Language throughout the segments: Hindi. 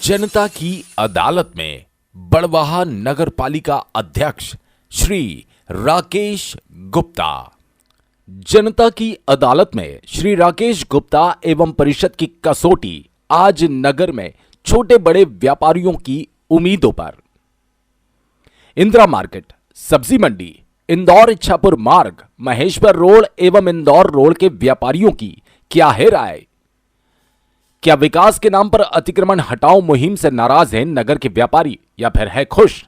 जनता की अदालत में बड़वाह नगर पालिका अध्यक्ष श्री राकेश गुप्ता। जनता की अदालत में श्री राकेश गुप्ता एवं परिषद की कसौटी आज नगर में छोटे बड़े व्यापारियों की उम्मीदों पर। इंदिरा मार्केट, सब्जी मंडी, इंदौर इच्छापुर मार्ग, महेश्वर रोड एवं इंदौर रोड के व्यापारियों की क्या है राय? क्या विकास के नाम पर अतिक्रमण हटाओ मुहिम से नाराज हैं नगर के व्यापारी या फिर है खुश?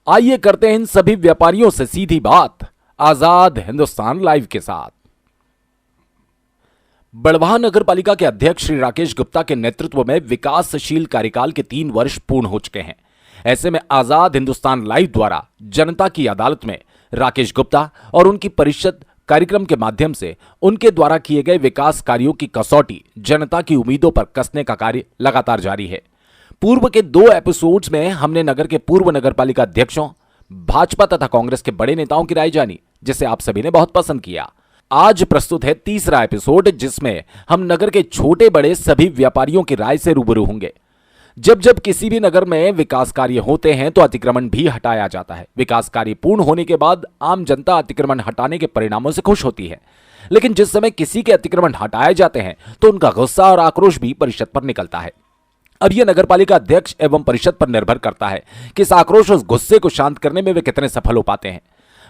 आइए करते हैं इन सभी व्यापारियों से सीधी बात आजाद हिंदुस्तान लाइव के साथ। बड़वाह नगर पालिका के अध्यक्ष श्री राकेश गुप्ता के नेतृत्व में विकासशील कार्यकाल के 3 वर्ष पूर्ण हो चुके हैं। ऐसे में आजाद हिंदुस्तान लाइव द्वारा जनता की अदालत में राकेश गुप्ता और उनकी परिषद कार्यक्रम के माध्यम से उनके द्वारा किए गए विकास कार्यों की कसौटी जनता की उम्मीदों पर कसने का कार्य लगातार जारी है। पूर्व के 2 एपिसोड्स में हमने नगर के पूर्व नगर पालिका अध्यक्षों, भाजपा तथा कांग्रेस के बड़े नेताओं की राय जानी, जिसे आप सभी ने बहुत पसंद किया। आज प्रस्तुत है तीसरा एपिसोड, जिसमें हम नगर के छोटे बड़े सभी व्यापारियों की राय से रूबरू होंगे। जब जब किसी भी नगर में विकास कार्य होते हैं तो अतिक्रमण भी हटाया जाता है। विकास कार्य पूर्ण होने के बाद आम जनता अतिक्रमण हटाने के परिणामों से खुश होती है, लेकिन जिस समय किसी के अतिक्रमण हटाए जाते हैं तो उनका गुस्सा और आक्रोश भी परिषद पर निकलता है। अब यह नगरपालिका अध्यक्ष एवं परिषद पर निर्भर करता है कि इस आक्रोश और गुस्से को शांत करने में वे कितने सफल हो पाते हैं।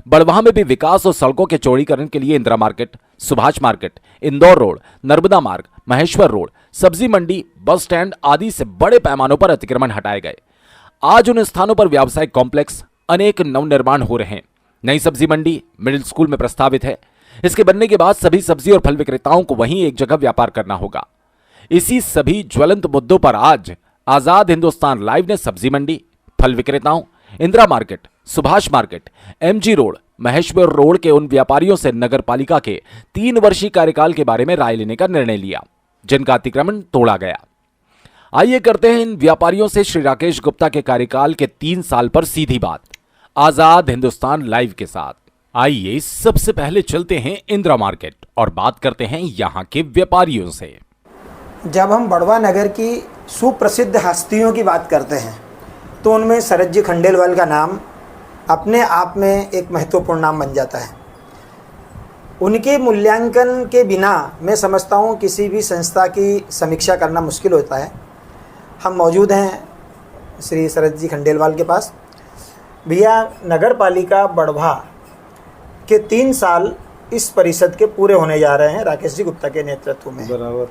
बड़वाह में भी विकास और सड़कों के चौड़ीकरण के लिए Indira market, Subhash market, Indore road, Narmada मार्ग, महेश्वर रोड, सब्जी मंडी, बस स्टैंड आदि से बड़े पैमानों पर अतिक्रमण हटाए गए। आज उन स्थानों पर व्यावसायिक कॉम्प्लेक्स, अनेक नवनिर्माण हो रहे हैं। नई सब्जी मंडी मिडिल स्कूल में प्रस्तावित है। इसके बनने के बाद सभी सब्जी और फल विक्रेताओं को वहीं एक जगह व्यापार करना होगा। इसी सभी ज्वलंत मुद्दों पर आज आजाद हिंदुस्तान लाइव ने सब्जी मंडी, फल विक्रेताओं, Indira market, Subhash market, MG road, Maheshwar road के उन व्यापारियों से नगर पालिका के 3 वर्षीय कार्यकाल के बारे में राय लेने का निर्णय लिया, जिनका अतिक्रमण तोड़ा गया। आइए करते हैं इन व्यापारियों से श्री राकेश गुप्ता के कार्यकाल के 3 साल पर सीधी बात आजाद हिंदुस्तान लाइव के साथ। आइए सबसे पहले चलते हैं इंदिरा मार्केट और बात करते हैं यहां के व्यापारियों से। जब हम बड़वाह नगर की सुप्रसिद्ध हस्तियों की बात करते हैं तो उनमें शरद जी खंडेलवाल का नाम अपने आप में एक महत्वपूर्ण नाम बन जाता है। उनके मूल्यांकन के बिना मैं समझता हूँ किसी भी संस्था की समीक्षा करना मुश्किल होता है। हम मौजूद हैं श्री शरद जी खंडेलवाल के पास। भैया, नगर पालिका बड़वाह के 3 साल इस परिषद के पूरे होने जा रहे हैं राकेश जी गुप्ता के नेतृत्व में। बराबर।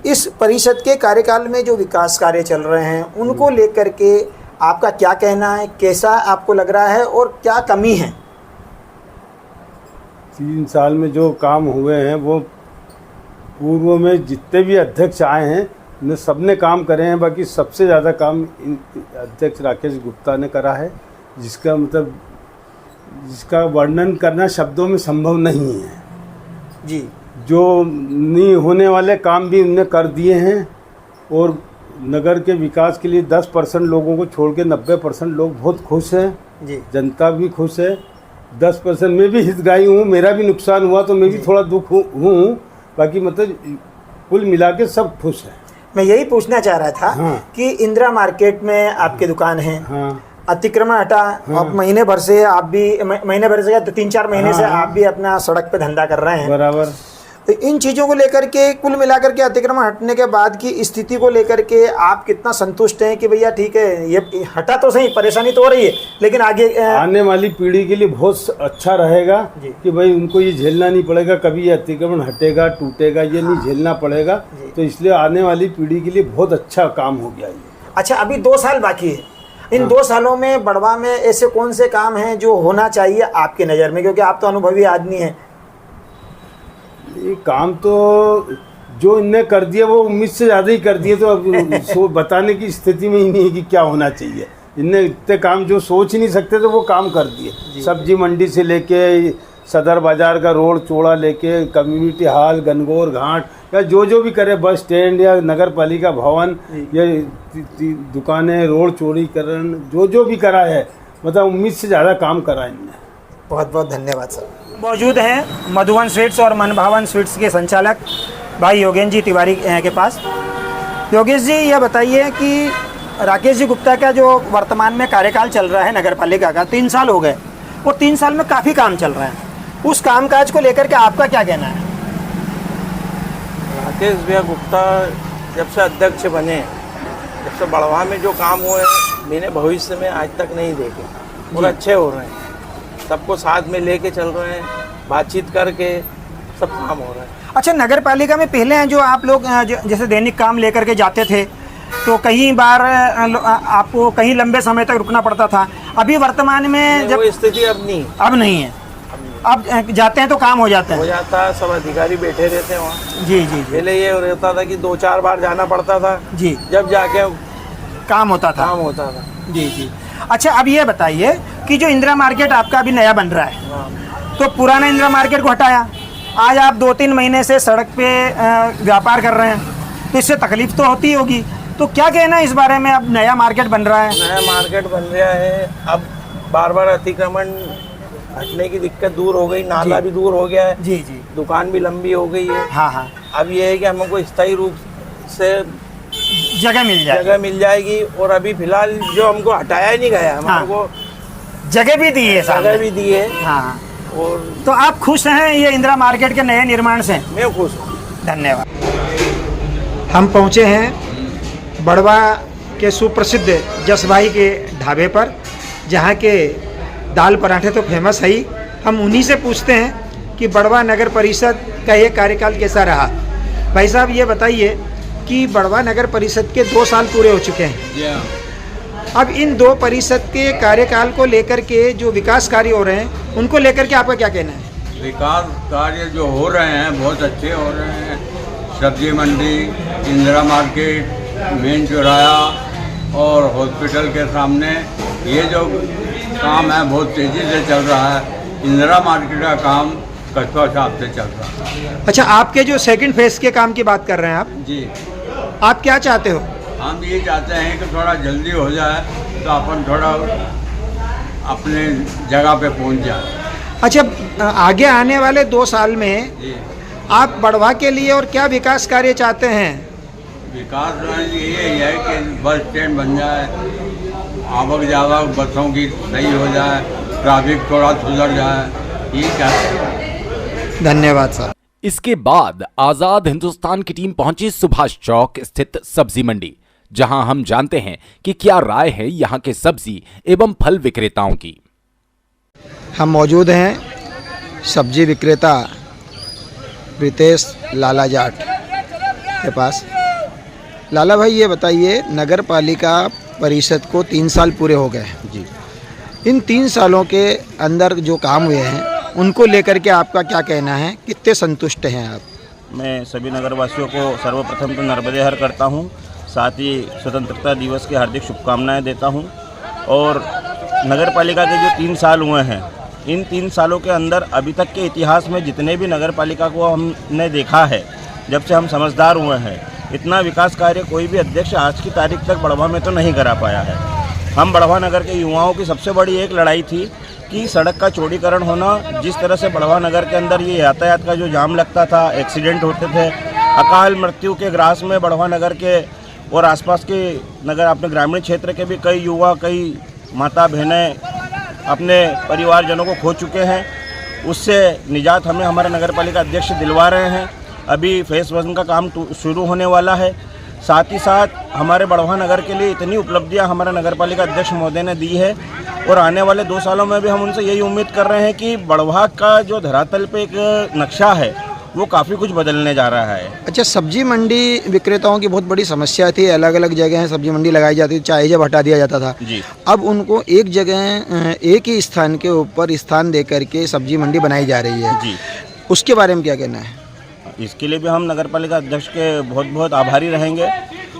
इस परिषद के कार्यकाल में जो विकास कार्य चल रहे हैं उनको लेकर के आपका क्या कहना है? कैसा आपको लग रहा है और क्या कमी है? 3 साल में जो काम हुए हैं वो पूर्व में जितने भी अध्यक्ष आए हैं उन्हें सबने काम करे हैं। बाकी सबसे ज़्यादा काम अध्यक्ष राकेश गुप्ता ने करा है, जिसका मतलब जिसका वर्णन करना शब्दों में संभव नहीं है जी। जो नहीं होने वाले काम भी उनने कर दिए हैं और नगर के विकास के लिए 10% लोगों को छोड़ के 90% लोग बहुत खुश हैं जी। जनता भी खुश है। 10% में भी हितग्राही हूँ, मेरा भी नुकसान हुआ तो मैं भी थोड़ा दुख हूँ। बाकी मतलब कुल मिला के सब खुश हैं। मैं यही पूछना चाह रहा था। हाँ। कि इंदिरा मार्केट में आपकी दुकान है। हाँ। अतिक्रमण हटा। हाँ। अब महीने भर से आप भी महीने भर से 3-4 महीने से हाँ। आप भी अपना सड़क पे धंधा कर रहे हैं। बराबर। तो इन चीज़ों को लेकर के कुल मिलाकर के अतिक्रमण हटने के बाद की स्थिति को लेकर के आप कितना संतुष्ट हैं कि भैया ठीक है, ये हटा तो सही, परेशानी तो हो रही है लेकिन आगे आने वाली पीढ़ी के लिए बहुत अच्छा रहेगा कि भाई उनको ये झेलना नहीं पड़ेगा, कभी ये अतिक्रमण हटेगा टूटेगा ये नहीं झेलना पड़ेगा। तो इसलिए आने वाली पीढ़ी के लिए बहुत अच्छा काम हो गया ये। अच्छा, अभी 2 साल बाकी है। इन 2 सालों में बड़वाह में ऐसे कौन से काम हैं जो होना चाहिए आपकी नज़र में, क्योंकि आप तो अनुभवी आदमी हैं? ये काम तो जो इनने कर दिया वो उम्मीद से ज़्यादा ही कर दिए, तो अब बताने की स्थिति में ही नहीं है कि क्या होना चाहिए। इनने इतने काम जो सोच ही नहीं सकते तो वो काम कर दिए। सब्जी मंडी से लेके सदर बाजार का रोड चौड़ा लेके कम्युनिटी हॉल, गनगौर घाट या जो भी करे, बस स्टैंड या नगर पालिका भवन या दुकानें, रोड चौड़ीकरण जो भी करा है, मतलब उम्मीद से ज़्यादा काम करा इनने। बहुत बहुत धन्यवाद सर। मौजूद हैं मधुवन स्वीट्स और मनभावन स्वीट्स के संचालक भाई योगेंद्र जी तिवारी के पास। योगेश जी, ये बताइए कि राकेश जी गुप्ता का जो वर्तमान में कार्यकाल चल रहा है नगर पालिका का, 3 साल हो गए और 3 साल में काफ़ी काम चल रहा है। उस कामकाज को लेकर के आपका क्या कहना है? राकेश भैया गुप्ता जब से अध्यक्ष बने, जब से बड़वा में जो काम हुए मैंने भविष्य में आज तक नहीं देखे और अच्छे हो रहे हैं। सबको साथ में लेके चल रहे हैं, बातचीत करके सब काम हो रहा है। अच्छा, नगर पालिका में पहले जो आप लोग जैसे दैनिक काम लेकर के जाते थे तो कई बार आपको कहीं लंबे समय तक रुकना पड़ता था। अभी वर्तमान में जब वो स्थिति अब नहीं है, अब जाते हैं तो काम हो जाता है। सब अधिकारी बैठे रहते हैं वहाँ। जी जी जी। पहले ये रहता था कि 2-4 बार जाना पड़ता था जी, जब जाके काम होता था। जी जी। अच्छा, अब ये बताइए कि जो इंदिरा मार्केट आपका अभी नया बन रहा है, तो पुराना इंदिरा मार्केट को हटाया, आज आप 2-3 महीने से सड़क पे व्यापार कर रहे हैं, तो इससे तकलीफ तो होती होगी। तो क्या कहना है इस बारे में? अब नया मार्केट बन रहा है, नया मार्केट बन रहा है, अब बार अतिक्रमण हटने की दिक्कत दूर हो गई, नाला भी दूर हो गया है। जी जी। दुकान भी लंबी हो गई है। हाँ हाँ। अब ये है कि हमको स्थायी रूप से जगह मिल जाएगी और अभी फिलहाल जो हमको हटाया ही नहीं गया, हमको जगह भी दी है, हाँ। और तो आप खुश हैं ये इंदिरा मार्केट के नए निर्माण से? मैं खुश हूँ। धन्यवाद। हम पहुँचे हैं बड़वा के सुप्रसिद्ध जस भाई के ढाबे पर, जहाँ के दाल पराठे तो फेमस है ही। हम उन्हीं से पूछते हैं कि बड़वा नगर परिषद का ये कार्यकाल कैसा रहा। भाई साहब, ये बताइए कि बड़वा नगर परिषद के 2 साल पूरे हो चुके हैं। अब इन 2 परिषद के कार्यकाल को लेकर के जो विकास कार्य हो रहे हैं, उनको लेकर के आपका क्या कहना है? विकास कार्य जो हो रहे हैं बहुत अच्छे हो रहे हैं। सब्जी मंडी, इंदिरा मार्केट, मेन चौराहा और हॉस्पिटल के सामने ये जो काम है बहुत तेज़ी से चल रहा है। इंदिरा मार्केट का काम कस्बा साहब से चल रहा है। अच्छा, आपके जो सेकंड फेज के काम की बात कर रहे हैं आप जी, आप क्या चाहते हो? हम ये चाहते हैं कि थोड़ा जल्दी हो जाए तो अपन थोड़ा अपने जगह पे पहुंच जाए। अच्छा, आगे आने वाले 2 साल में जी, आप बड़वा के लिए और क्या विकास कार्य चाहते हैं? विकास ये है कि बस स्टैंड बन जाए, आवक जावक बसों की सही हो जाए, ट्रैफिक थोड़ा सुधर जाए, ये चाहते हैं। धन्यवाद सर। इसके बाद आजाद हिंदुस्तान की टीम पहुंची सुभाष चौक स्थित सब्जी मंडी, जहां हम जानते हैं कि क्या राय है यहां के सब्जी एवं फल विक्रेताओं की। हम मौजूद हैं सब्जी विक्रेता प्रीतेश लाला जाट के पास। लाला भाई, ये बताइए, नगर पालिका परिषद को 3 साल पूरे हो गए जी। इन 3 सालों के अंदर जो काम हुए हैं उनको लेकर के आपका क्या कहना है? कितने संतुष्ट हैं आप? मैं सभी नगरवासियों को सर्वप्रथम तो नर्मदे हर करता हूं, साथ ही स्वतंत्रता दिवस की हार्दिक शुभकामनाएं देता हूं। और नगर पालिका के जो 3 साल हुए हैं, इन 3 सालों के अंदर अभी तक के इतिहास में जितने भी नगर पालिका को हमने देखा है, जब से हम समझदार हुए हैं, इतना विकास कार्य कोई भी अध्यक्ष आज की तारीख तक बड़वा में तो नहीं करा पाया है। हम बड़वा नगर के युवाओं की सबसे बड़ी एक लड़ाई थी कि सड़क का चौड़ीकरण होना। जिस तरह से बड़वा नगर के अंदर ये यातायात का जो जाम लगता था, एक्सीडेंट होते थे, अकाल मृत्यु के ग्रास में बड़वा नगर के और आसपास के नगर अपने ग्रामीण क्षेत्र के भी कई युवा, कई माता बहनें अपने परिवारजनों को खो चुके हैं। उससे निजात हमें हमारे नगर पालिका अध्यक्ष दिलवा रहे हैं। अभी फेस 1 का काम शुरू होने वाला है। साथ ही साथ हमारे बड़वा नगर के लिए इतनी उपलब्धियां हमारे नगर पालिका अध्यक्ष महोदय ने दी है और आने वाले 2 सालों में भी हम उनसे यही उम्मीद कर रहे हैं कि बड़वा का जो धरातल पे एक नक्शा है वो काफ़ी कुछ बदलने जा रहा है। अच्छा, सब्जी मंडी विक्रेताओं की बहुत बड़ी समस्या थी, अलग अलग जगह सब्जी मंडी लगाई जाती थी, चाहे जब हटा दिया जाता था जी। अब उनको एक जगह, एक ही स्थान के ऊपर स्थान दे करके सब्जी मंडी बनाई जा रही है जी। उसके बारे में क्या कहना है? इसके लिए भी हम नगर पालिका अध्यक्ष के बहुत बहुत आभारी रहेंगे।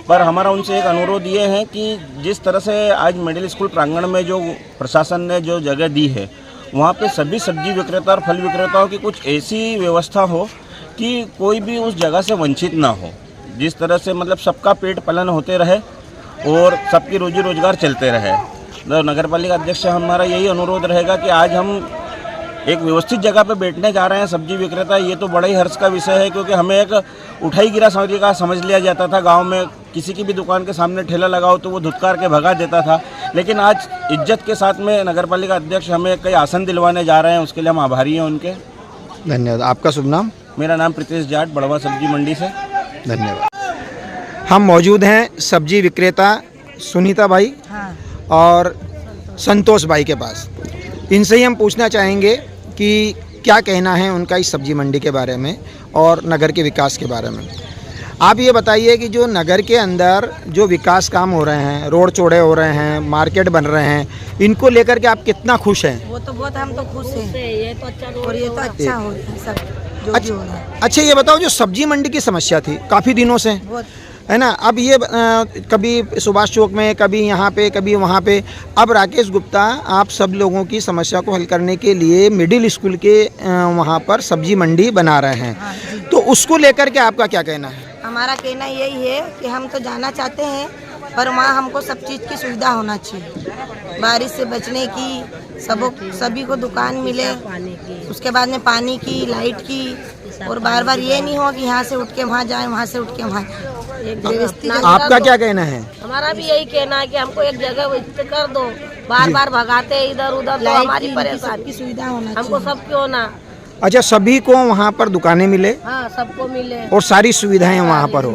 पर हमारा उनसे एक अनुरोध ये है कि जिस तरह से आज मिडिल स्कूल प्रांगण में जो प्रशासन ने जो जगह दी है, वहाँ पे सभी सब्जी विक्रेता और फल विक्रेताओं की कुछ ऐसी व्यवस्था हो कि कोई भी उस जगह से वंचित ना हो। जिस तरह से मतलब सबका पेट पालन होते रहे और सबकी रोजी रोजगार चलते रहे। तो नगर पालिका अध्यक्ष से हमारा यही अनुरोध रहेगा कि आज हम एक व्यवस्थित जगह पे बैठने जा रहे हैं सब्जी विक्रेता, ये तो बड़ा ही हर्ष का विषय है, क्योंकि हमें एक उठाई गिरा समझ लिया जाता था। गांव में किसी की भी दुकान के सामने ठेला लगाओ तो वो धुतकार के भगा देता था, लेकिन आज इज्जत के साथ में नगरपालिका अध्यक्ष हमें कई आसन दिलवाने जा रहे हैं, उसके लिए हम आभारी हैं उनके। धन्यवाद। आपका शुभ नाम? मेरा नाम प्रीतेश जाट, बड़वा सब्जी मंडी से। धन्यवाद। हम मौजूद हैं सब्जी विक्रेता सुनीता भाई और संतोष भाई के पास। इनसे ही हम पूछना चाहेंगे कि क्या कहना है उनका इस सब्जी मंडी के बारे में और नगर के विकास के बारे में। आप ये बताइए कि जो नगर के अंदर जो विकास काम हो रहे हैं, रोड चौड़े हो रहे हैं, मार्केट बन रहे हैं, इनको लेकर के आप कितना खुश हैं? वो तो बहुत, हम तो खुश हैं। ये तो अच्छा और ये तो अच्छा हो रहा है सब जो भी हो रहा है। अच्छा ये बताओ, जो सब्जी मंडी की समस्या थी काफ़ी दिनों से, है ना, अब ये कभी सुभाष चौक में, कभी यहाँ पे, कभी वहाँ पे, अब राकेश गुप्ता आप सब लोगों की समस्या को हल करने के लिए मिडिल स्कूल के वहाँ पर सब्जी मंडी बना रहे हैं, तो उसको लेकर के आपका क्या कहना है? हमारा कहना यही है कि हम तो जाना चाहते हैं, पर वहाँ हमको सब चीज़ की सुविधा होना चाहिए, बारिश से बचने की, सभी को दुकान मिले, उसके बाद में पानी की, लाइट की, और बार बार ये नहीं हो कि यहाँ से उठ के वहाँ जाए, वहाँ से उठ के वहाँ जाए। आपका क्या कहना है? हमारा भी यही कहना है कि हमको एक जगह कर दो, बार बार भगाते इधर उधर, तो हमारी परेशानी की सुविधा होना हमको सब क्यों ना। अच्छा, सभी को वहाँ पर दुकानें मिले, हाँ सबको मिले और सारी सुविधाएं वहाँ पर हो।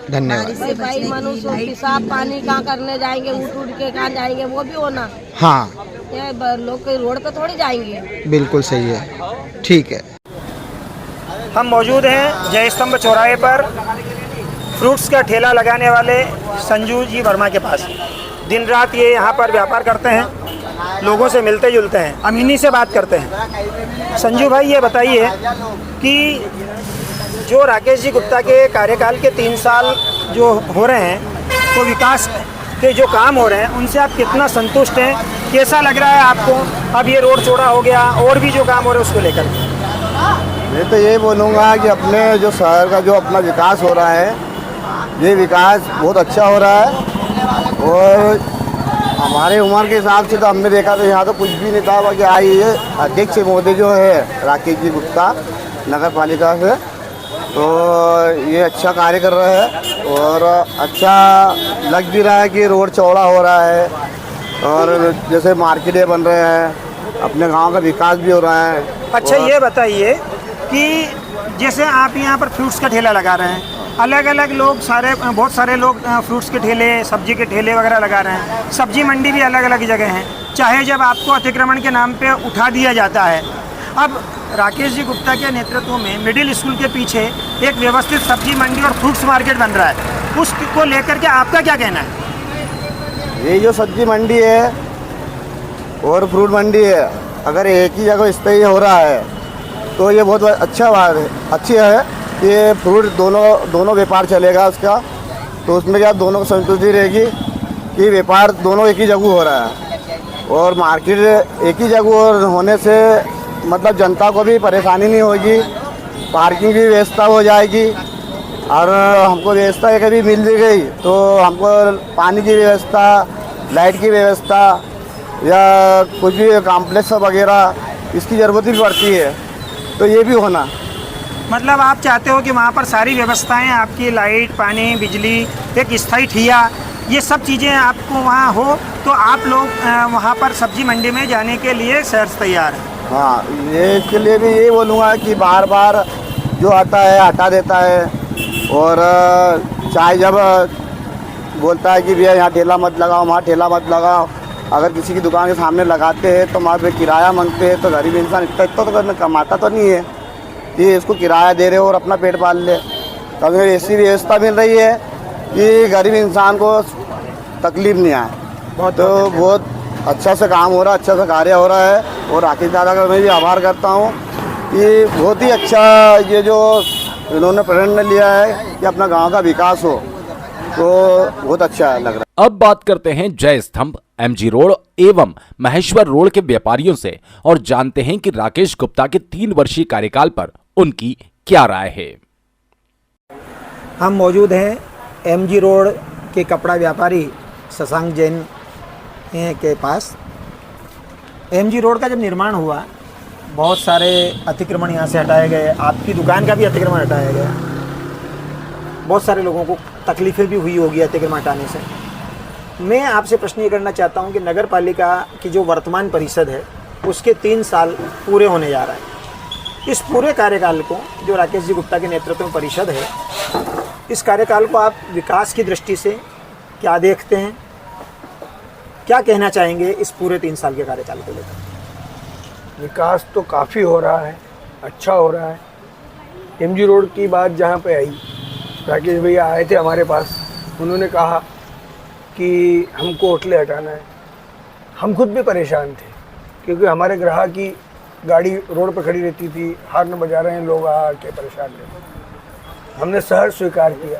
धन्यवाद। भाई मनुष्य पेशाब पानी कहाँ करने जाएंगे, उठ उठ के कहाँ जाएंगे, वो भी होना। हाँ, लोग रोड पे थोड़ी जाएंगे। बिल्कुल सही है, ठीक है। हम मौजूद हैं जय स्तंभ चौराहे पर फ्रूट्स का ठेला लगाने वाले संजू जी वर्मा के पास। दिन रात ये यहाँ पर व्यापार करते हैं, लोगों से मिलते जुलते हैं। हम इन्हीं से बात करते हैं। संजू भाई ये बताइए कि जो राकेश जी गुप्ता के कार्यकाल के 3 साल जो हो रहे हैं, तो विकास के जो काम हो रहे हैं उनसे आप कितना संतुष्ट हैं? कैसा लग रहा है आपको? अब ये रोड चौड़ा हो गया और भी जो काम हो रहे हैं उसको लेकर। मैं तो ये बोलूँगा कि अपने जो शहर का जो अपना विकास हो रहा है, ये विकास बहुत अच्छा हो रहा है। और हमारे उम्र के हिसाब से तो हमने देखा तो यहाँ तो कुछ भी नहीं था, बाकी आई ये अध्यक्ष महोदय जो है राकेश जी गुप्ता नगर पालिका से, तो ये अच्छा कार्य कर रहे हैं और अच्छा लग भी रहा है कि रोड चौड़ा हो रहा है और जैसे मार्केटें बन रहे हैं, अपने गांव का विकास भी हो रहा है। अच्छा ये बताइए कि जैसे आप यहाँ पर फ्रूट्स का ठेला लगा रहे हैं, अलग अलग लोग बहुत सारे लोग फ्रूट्स के ठेले, सब्जी के ठेले वगैरह लगा रहे हैं, सब्जी मंडी भी अलग अलग जगह हैं, चाहे जब आपको अतिक्रमण के नाम पे उठा दिया जाता है। अब राकेश जी गुप्ता के नेतृत्व में मिडिल स्कूल के पीछे एक व्यवस्थित सब्जी मंडी और फ्रूट्स मार्केट बन रहा है, उसको लेकर के आपका क्या कहना है? ये जो सब्जी मंडी है और फ्रूट मंडी है, अगर एक ही जगह स्थायी हो रहा है तो ये बहुत अच्छा बात है, अच्छी है कि फ्रूट दोनों व्यापार चलेगा उसका, तो उसमें क्या दोनों को संतुष्टि रहेगी कि व्यापार दोनों एक ही जगह हो रहा है। और मार्केट एक ही जगह होने से मतलब जनता को भी परेशानी नहीं होगी, पार्किंग की व्यवस्था हो जाएगी, और हमको व्यवस्था कभी मिल भी गई तो हमको पानी की व्यवस्था, लाइट की व्यवस्था या कुछ भी कॉम्प्लेक्स वगैरह इसकी ज़रूरत भी पड़ती है, तो ये भी होना। मतलब आप चाहते हो कि वहाँ पर सारी व्यवस्थाएं आपकी, लाइट, पानी, बिजली, एक स्थायी ठिया, ये सब चीज़ें आपको वहाँ हो तो आप लोग वहाँ पर सब्जी मंडी में जाने के लिए शहर से तैयार हैं। हाँ, ये इसके लिए भी यही बोलूँगा कि बार बार जो आता है हटा देता है, और चाहे जब बोलता है कि भैया यहाँ ठेला मत लगाओ, वहाँ ठेला मत लगाओ, अगर किसी की दुकान के सामने लगाते हैं तो वहाँ पे किराया मांगते हैं, तो गरीब इंसान इतना तो कमाता तो नहीं है कि इसको किराया दे रहे हो और अपना पेट पाल ले। तो अगर ऐसी व्यवस्था मिल रही है कि गरीब इंसान को तकलीफ नहीं आए, तो बहुत अच्छा से काम हो रहा है, अच्छा से कार्य हो रहा है। और राकेश दादा का मैं भी आभार करता हूँ कि बहुत ही अच्छा ये जो इन्होंने प्रण लिया है कि अपना गांव का विकास हो, तो बहुत अच्छा लग रहा है। अब बात करते हैं जय स्तंभ, एमजी रोड एवं महेश्वर रोड के व्यापारियों से और जानते हैं कि राकेश गुप्ता के 3 वर्षीय कार्यकाल पर उनकी क्या राय है। हम मौजूद हैं एमजी रोड के कपड़ा व्यापारी शशांक जैन के पास। एमजी रोड का जब निर्माण हुआ बहुत सारे अतिक्रमण यहाँ से हटाए गए, आपकी दुकान का भी अतिक्रमण हटाया गया, बहुत सारे लोगों को तकलीफ़ें भी हुई होगी अतिक्रमण हटाने से। मैं आपसे प्रश्न ये करना चाहता हूँ कि नगर पालिका की जो वर्तमान परिषद है उसके 3 साल पूरे होने जा रहा है। इस पूरे कार्यकाल को, जो राकेश जी गुप्ता के नेतृत्व में परिषद है, इस कार्यकाल को आप विकास की दृष्टि से क्या देखते हैं, क्या कहना चाहेंगे इस पूरे 3 साल के कार्यकाल को लेकर? विकास तो काफ़ी हो रहा है, अच्छा हो रहा है। एमजी रोड की बात जहाँ पे आई, राकेश भैया आए थे हमारे पास, उन्होंने कहा कि हमको होटलें हटाना है। हम खुद भी परेशान थे क्योंकि हमारे ग्राहक की गाड़ी रोड पर खड़ी रहती थी, हार्न बजा रहे हैं लोग, आके परेशान रहते। हमने सहर्ष स्वीकार किया।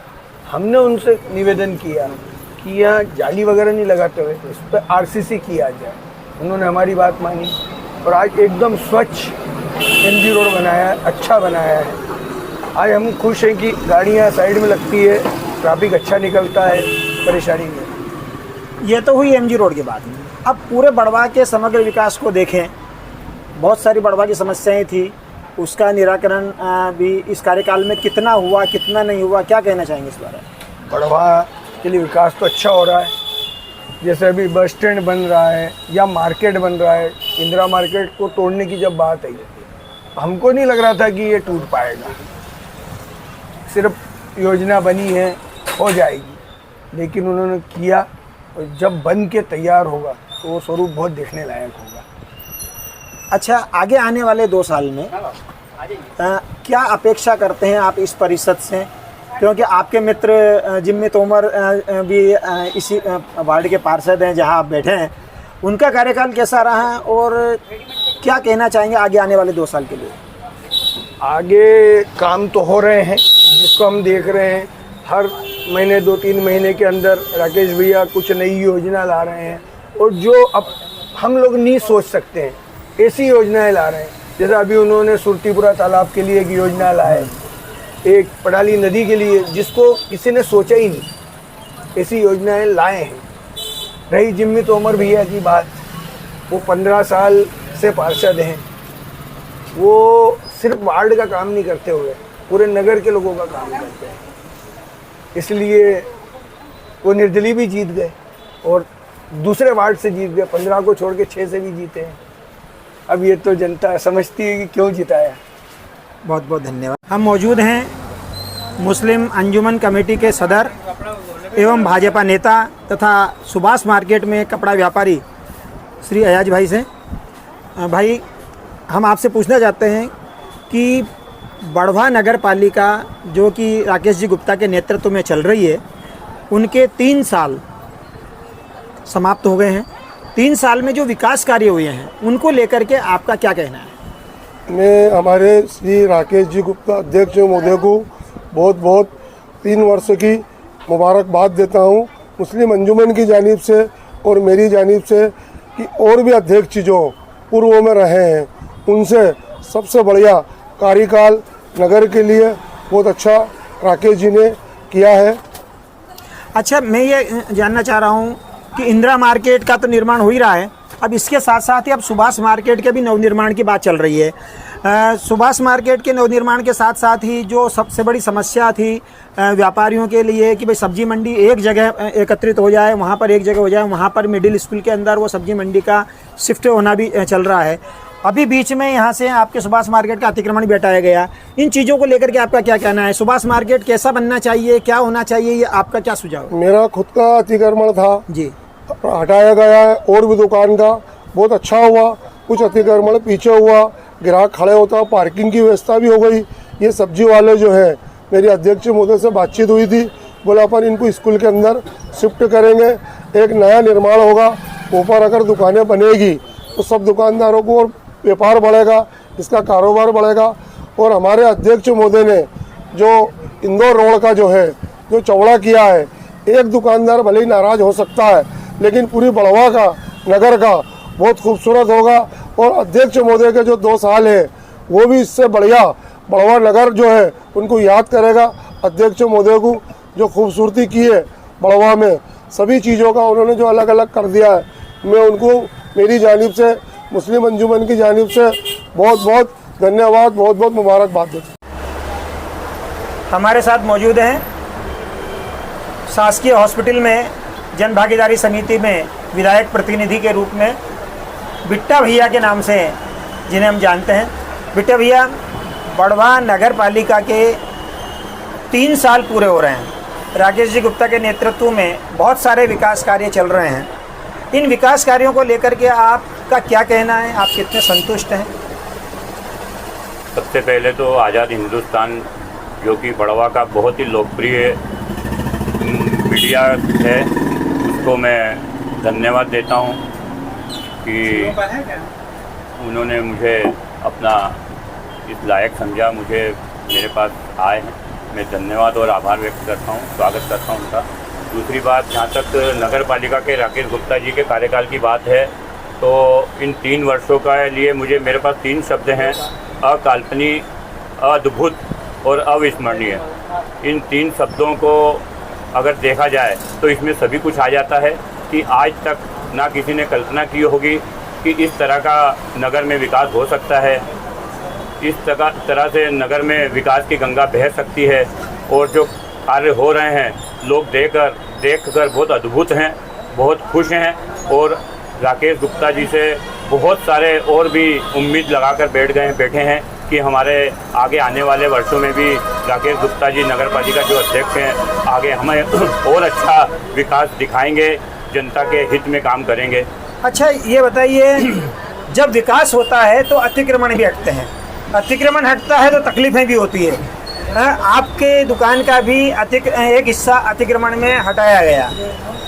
हमने उनसे निवेदन किया कि यहाँ जाली वगैरह नहीं लगाते हुए इस पर आरसीसी किया जाए। उन्होंने हमारी बात मानी और आज एकदम स्वच्छ एमजी रोड बनाया है, अच्छा बनाया है। आज हम खुश हैं कि गाड़ियाँ साइड में लगती है, ट्रैफिक अच्छा निकलता है, परेशानी नहीं। ये तो हुई एमजी रोड की बात। अब पूरे बड़वा के समग्र विकास को देखें, बहुत सारी बड़वा की समस्याएं थी, उसका निराकरण भी इस कार्यकाल में कितना हुआ, कितना नहीं हुआ, क्या कहना चाहेंगे इस बारे में? बड़वा के लिए विकास तो अच्छा हो रहा है। जैसे अभी बस स्टैंड बन रहा है या मार्केट बन रहा है। इंदिरा मार्केट को तोड़ने की जब बात आई, हमको नहीं लग रहा था कि ये टूट पाएगा। सिर्फ योजना बनी है, हो जाएगी, लेकिन उन्होंने किया और जब बन के तैयार होगा तो वो स्वरूप बहुत देखने लायक होगा। अच्छा, आगे आने वाले 2 साल में क्या अपेक्षा करते हैं आप इस परिषद से? क्योंकि आपके मित्र जिम्मी तोमर भी इसी वार्ड के पार्षद हैं जहां आप बैठे हैं, उनका कार्यकाल कैसा रहा और क्या कहना चाहेंगे आगे आने वाले 2 साल के लिए? आगे काम तो हो रहे हैं, जिसको हम देख रहे हैं। हर महीने 2-3 महीने के अंदर राकेश भैया कुछ नई योजना ला रहे हैं और जो अब हम लोग नहीं सोच सकते हैं ऐसी योजनाएं ला रहे हैं। जैसे अभी उन्होंने सुरतीपुरा तालाब के लिए एक योजना लाए, एक पड़ाली नदी के लिए, जिसको किसी ने सोचा ही नहीं, ऐसी योजनाएं लाए हैं। रही जिम्मी तोमर भैया की बात, वो 15 साल से पार्षद हैं। वो सिर्फ वार्ड का काम नहीं करते हुए पूरे नगर के लोगों का काम करते हैं, इसलिए वो निर्दलीय भी जीत गए और दूसरे वार्ड से जीत गए। 15 को छोड़ के 6 से भी जीते हैं। अब ये तो जनता समझती है कि क्यों जिताया। बहुत बहुत धन्यवाद। हम मौजूद हैं मुस्लिम अंजुमन कमेटी के सदर एवं भाजपा नेता तथा सुभाष मार्केट में कपड़ा व्यापारी श्री अयाज भाई से। भाई, हम आपसे पूछना चाहते हैं कि बड़वा नगर पालिका जो कि राकेश जी गुप्ता के नेतृत्व में चल रही है, उनके 3 साल समाप्त हो गए हैं। 3 साल में जो विकास कार्य हुए हैं उनको लेकर के आपका क्या कहना है? मैं हमारे श्री राकेश जी गुप्ता अध्यक्ष महोदय को बहुत बहुत 3 वर्ष की मुबारकबाद देता हूं, मुस्लिम अंजुमन की जानिब से और मेरी जानिब से, कि और भी अध्यक्ष जो पूर्व में रहे हैं उनसे सबसे बढ़िया कार्यकाल नगर के लिए बहुत अच्छा राकेश जी ने किया है। अच्छा, मैं ये जानना चाह रहा हूँ कि इंदिरा मार्केट का तो निर्माण हो ही रहा है, अब इसके साथ साथ ही अब सुभाष मार्केट के भी नवनिर्माण की बात चल रही है। सुभाष मार्केट के नवनिर्माण के साथ साथ ही जो सबसे बड़ी समस्या थी व्यापारियों के लिए कि भाई सब्जी मंडी एक जगह एकत्रित हो जाए, वहाँ पर एक जगह हो जाए, वहाँ पर मिडिल स्कूल के अंदर वो सब्जी मंडी का शिफ्ट होना भी चल रहा है। अभी बीच में यहाँ से आपके सुभाष मार्केट का अतिक्रमण भी हटाया गया। इन चीज़ों को लेकर के आपका क्या कहना है? सुभाष मार्केट कैसा बनना चाहिए, क्या होना चाहिए, ये आपका क्या सुझाव? मेरा खुद का अतिक्रमण था जी, हटाया गया है और भी दुकान का बहुत अच्छा हुआ। कुछ अतिक्रमण पीछे हुआ, ग्राहक खड़े होता, पार्किंग की व्यवस्था भी हो गई। ये सब्जी वाले जो है, मेरी अध्यक्ष महोदय से बातचीत हुई थी, बोला अपन इनको स्कूल के अंदर शिफ्ट करेंगे, एक नया निर्माण होगा, ऊपर अगर दुकानें बनेगी तो सब दुकानदारों को और व्यापार बढ़ेगा, इसका कारोबार बढ़ेगा। और हमारे अध्यक्ष महोदय ने जो इंदौर रोड का जो है जो चौड़ा किया है, एक दुकानदार भले ही नाराज हो सकता है, लेकिन पूरी बड़वा का नगर का बहुत खूबसूरत होगा। और अध्यक्ष महोदय के जो 2 साल है वो भी इससे बढ़िया बड़वा नगर जो है उनको याद करेगा। अध्यक्ष महोदय को जो खूबसूरती की है बड़वा में, सभी चीज़ों का उन्होंने जो अलग अलग कर दिया है, मैं उनको मेरी जानिब से, मुस्लिम अंजुमन की जानिब से बहुत बहुत धन्यवाद, बहुत बहुत मुबारकबाद देता हूँ। हमारे साथ मौजूद हैं शासकीय हॉस्पिटल में जन भागीदारी समिति में विधायक प्रतिनिधि के रूप में बिट्टा भैया के नाम से जिन्हें हम जानते हैं। बिट्टा भैया, बड़वा नगर पालिका के 3 साल पूरे हो रहे हैं। राकेश जी गुप्ता के नेतृत्व में बहुत सारे विकास कार्य चल रहे हैं। इन विकास कार्यों को लेकर के आपका क्या कहना है, आप कितने संतुष्ट हैं? सबसे पहले तो आज़ाद हिंदुस्तान, जो कि बड़वा का बहुत ही लोकप्रिय मीडिया है, उसको मैं धन्यवाद देता हूं कि उन्होंने मुझे अपना इस लायक समझा, मुझे मेरे पास आए हैं। मैं धन्यवाद और आभार व्यक्त करता हूं, स्वागत करता हूं उनका। दूसरी बात, जहां तक नगर पालिका के राकेश गुप्ता जी के कार्यकाल की बात है, तो इन 3 वर्षों का लिए मेरे पास 3 शब्द हैं: अकाल्पनिक, अद्भुत और अविस्मरणीय। इन 3 शब्दों को अगर देखा जाए तो इसमें सभी कुछ आ जाता है कि आज तक ना किसी ने कल्पना की होगी कि इस तरह का नगर में विकास हो सकता है, इस तरह से नगर में विकास की गंगा बह सकती है। और जो कार्य हो रहे हैं, लोग देखकर बहुत अद्भुत हैं, बहुत खुश हैं और राकेश गुप्ता जी से बहुत सारे और भी उम्मीद लगाकर बैठे हैं कि हमारे आगे आने वाले वर्षों में भी राकेश गुप्ता जी नगर पालिका जो अध्यक्ष हैं, आगे हमें और अच्छा विकास दिखाएंगे, जनता के हित में काम करेंगे। अच्छा, ये बताइए, जब विकास होता है तो अतिक्रमण भी हटते हैं, अतिक्रमण हटता है तो तकलीफें भी होती है। आपके दुकान का भी एक हिस्सा अतिक्रमण में हटाया गया।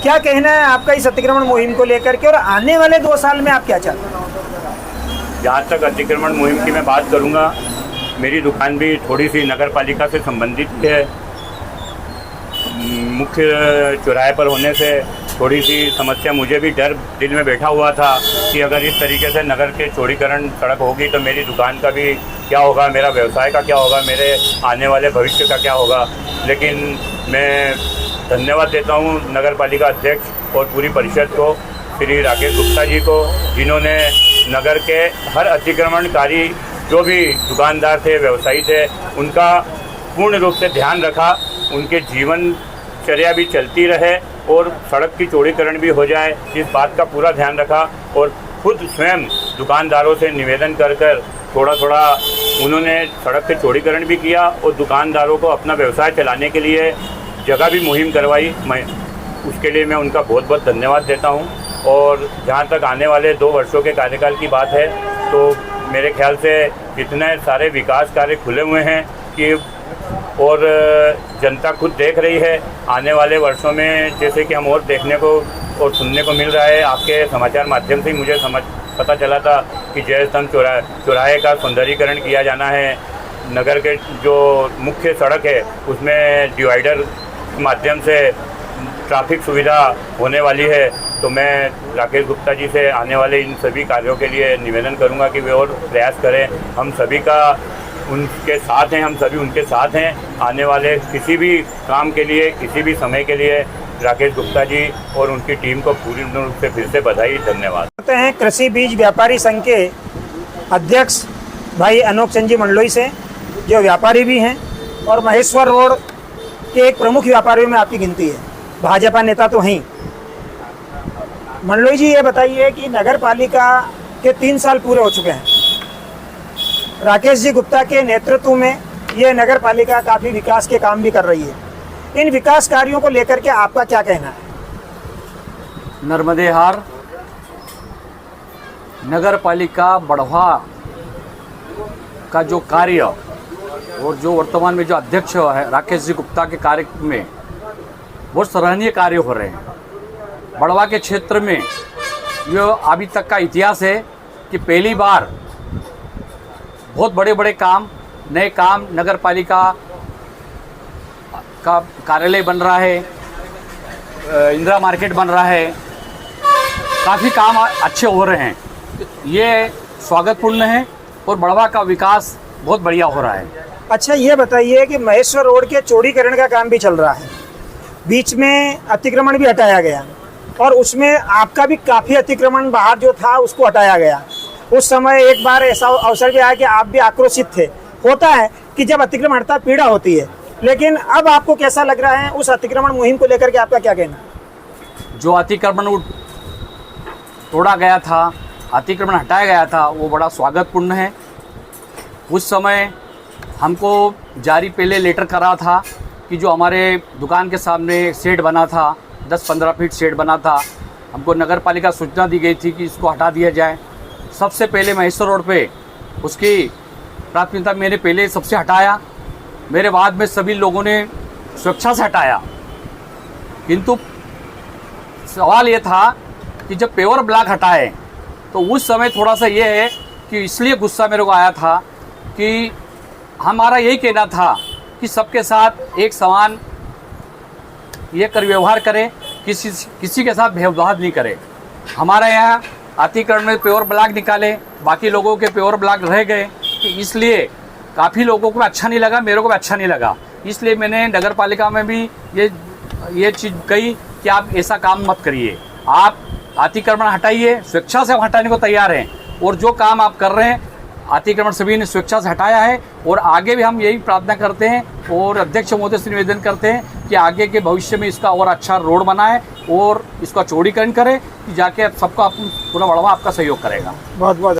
क्या कहना है आपका इस अतिक्रमण मुहिम को लेकर के, और आने वाले 2 साल में आप क्या चाहते हैं? जहाँ तक अतिक्रमण मुहिम की मैं बात करूँगा, मेरी दुकान भी थोड़ी सी नगर पालिका से संबंधित है। मुख्य चौराहे पर होने से थोड़ी सी समस्या, मुझे भी डर दिल में बैठा हुआ था कि अगर इस तरीके से नगर के चौड़ीकरण सड़क होगी तो मेरी दुकान का भी क्या होगा, मेरा व्यवसाय का क्या होगा, मेरे आने वाले भविष्य का क्या होगा। लेकिन मैं धन्यवाद देता हूँ नगर पालिका अध्यक्ष और पूरी परिषद को, श्री राकेश गुप्ता जी को, जिन्होंने नगर के हर अतिक्रमणकारी जो भी दुकानदार थे, व्यवसायी थे, उनका पूर्ण रूप से ध्यान रखा, उनके जीवनचर्या भी चलती रहे और सड़क की चौड़ीकरण भी हो जाए, इस बात का पूरा ध्यान रखा। और खुद स्वयं दुकानदारों से निवेदन कर थोड़ा उन्होंने सड़क के चौड़ीकरण भी किया और दुकानदारों को अपना व्यवसाय चलाने के लिए जगह भी मुहिम करवाई। मैं उसके लिए मैं उनका बहुत बहुत धन्यवाद देता हूं। और जहां तक आने वाले 2 वर्षों के कार्यकाल की बात है, तो मेरे ख्याल से इतने सारे विकास कार्य खुले हुए हैं कि और जनता खुद देख रही है। आने वाले वर्षों में जैसे कि हम और देखने को और सुनने को मिल रहा है, आपके समाचार माध्यम से मुझे पता चला था कि जय स्तंभ चौराहे का सौंदर्यीकरण किया जाना है। नगर के जो मुख्य सड़क है उसमें डिवाइडर के माध्यम से ट्रैफिक सुविधा होने वाली है। तो मैं राकेश गुप्ता जी से आने वाले इन सभी कार्यों के लिए निवेदन करूंगा कि वे और प्रयास करें। हम सभी का उनके साथ हैं, हम सभी उनके साथ हैं। आने वाले किसी भी काम के लिए, किसी भी समय के लिए राकेश गुप्ता जी और उनकी टीम को पूरी रूप से फिर से बधाई, धन्यवाद। हैं कृषि बीज व्यापारी संघ के अध्यक्ष भाई अनोख चंद जी मंडलोई से, जो व्यापारी भी हैं और महेश्वर रोड के एक प्रमुख व्यापारियों में आपकी गिनती है, भाजपा नेता तो हैं। मंडलोई जी, ये बताइए कि नगर पालिका के 3 साल पूरे हो चुके हैं, राकेश जी गुप्ता के नेतृत्व में ये नगर पालिका काफ़ी विकास के काम भी कर रही है। इन विकास कार्यों को लेकर के आपका क्या कहना है? नर्मदे हार नगर पालिका बढ़वा का जो कार्य और जो वर्तमान में जो अध्यक्ष है राकेश जी गुप्ता के कार्य में बहुत सराहनीय कार्य हो रहे हैं। बढ़वा के क्षेत्र में ये अभी तक का इतिहास है कि पहली बार बहुत बड़े बड़े काम, नए काम, नगर पालिका का कार्यालय बन रहा है, इंदिरा मार्केट बन रहा है, काफ़ी काम अच्छे हो रहे हैं। ये स्वागतपूर्ण है और बढ़वा का विकास बहुत बढ़िया हो रहा है। अच्छा, ये बताइए कि महेश्वर रोड के चौड़ीकरण का काम भी चल रहा है, बीच में अतिक्रमण भी हटाया गया और उसमें आपका भी काफ़ी अतिक्रमण बाहर जो था उसको हटाया गया। उस समय एक बार ऐसा अवसर भी आया कि आप भी आक्रोशित थे। होता है कि जब अतिक्रमण हटता है पीड़ा होती है, लेकिन अब आपको कैसा लग रहा है उस अतिक्रमण मुहिम को लेकर के, आपका क्या कहना? जो अतिक्रमण तोड़ा गया था, अतिक्रमण हटाया गया था, वो बड़ा स्वागतपूर्ण है। उस समय हमको जारी पहले लेटर करा था कि जो हमारे दुकान के सामने शेड बना था, 10-15 फीट शेड बना था, हमको नगर पालिका सूचना दी गई थी कि इसको हटा दिया जाए। सबसे पहले महेश्वर रोड पे उसकी प्राथमिकता मैंने पहले सबसे हटाया, मेरे बाद में सभी लोगों ने स्वेच्छा से हटाया। किंतु सवाल ये था कि जब पेवर ब्लॉक हटाए तो उस समय थोड़ा सा ये है कि इसलिए गुस्सा मेरे को आया था कि हमारा यही कहना था कि सबके साथ एक समान ये कर व्यवहार करें, किसी के साथ भेदभाव नहीं करें। हमारे यहाँ अतिक्रमण में पेवर ब्लॉक निकाले, बाकी लोगों के पेवर ब्लॉक रह गए, तो इसलिए काफ़ी लोगों को अच्छा नहीं लगा, मेरे को भी अच्छा नहीं लगा। इसलिए मैंने नगर पालिका में भी ये चीज़ कही कि आप ऐसा काम मत करिए, आप अतिक्रमण हटाइए, स्वेच्छा से हटाने को तैयार हैं। और जो काम आप कर रहे हैं अतिक्रमण सभी ने स्वेच्छा से हटाया है, और आगे भी हम यही प्रार्थना करते हैं और अध्यक्ष महोदय से निवेदन करते हैं कि आगे के भविष्य में इसका और अच्छा रोड बनाए और इसका चौड़ीकरण करें कि जाके सबका पूरा बढ़ावा आपका सहयोग करेगा। बहुत बहुत